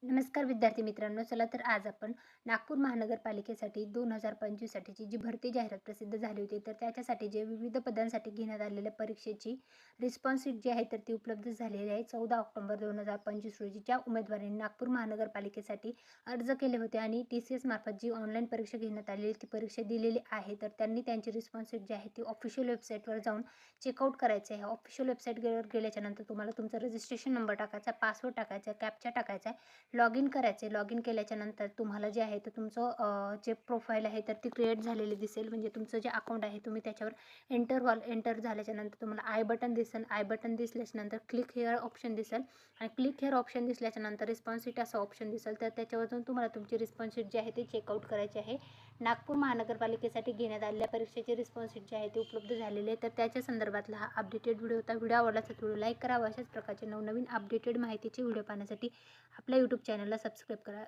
नमस्कार विद्यार्थी मित्रांनो. चला तर आज आपण नागपूर महानगरपालिकेसाठी 2025 साठीची जी भरती जाहिरात प्रसिद्ध झाली होती, तर त्याच्यासाठी जे विविध पदांसाठी घेण्यात आलेल्या परीक्षेची रिस्पॉन्स शीट जी आहे तर ती उपलब्ध झालेली आहे. 14 ऑक्टोबर 2025 रोजी ज्या उमेदवारांनी नागपूर महानगरपालिकेसाठी अर्ज केले होते आणि TCS मार्फत जी ऑनलाईन परीक्षा घेण्यात आलेली ती परीक्षा दिलेली आहे, तर त्यांनी त्यांची रिस्पॉन्स शीट जी आहे ती ऑफिशियल वेबसाईटवर जाऊन चेकआउट करायचे आहे. ऑफिशियल वेबसाईटवर गेल्याच्यानंतर तुम्हाला तुमचा रजिस्ट्रेशन नंबर टाकायचा, पासवर्ड टाकायचा, कॅप्चा टाकायचा, लॉग इन करायचे. लॉग इन केल्याच्यानंतर तुम्हाला जे आहे तर तुमचं जे प्रोफाईल आहे तर ती क्रिएट झालेली दिसेल. म्हणजे तुमचं जे अकाउंट आहे तुम्ही त्याच्यावर एंटर झाल्याच्यानंतर तुम्हाला आय बटन दिसेल. आय बटन दिसल्याच्यानंतर क्लिक हिअर ऑप्शन दिसेल आणि क्लिक हिअर ऑप्शन दिसल्याच्यानंतर रिस्पॉन्स शीट असं ऑप्शन दिसेल. तर त्याच्यावरून तुम्हाला तुमची रिस्पॉन्स शीट जी आहे ती चेकआउट करायची आहे. नागपूर महानगरपालिकेसाठी घेण्यात आलेल्या परीक्षेची रिस्पॉन्स शीट जी आहे ती उपलब्ध झालेली आहे. तर त्याच्या संदर्भातला हा अपडेटेड व्हिडिओ होता. व्हिडिओ आवडला तर व्हिडिओ लाईक करा. अशाच प्रकारचे नवनवीन अपडेटेड माहितीचे व्हिडिओ पाहण्यासाठी आपल्या यूट्यूब चॅनलला सबस्क्राईब करा.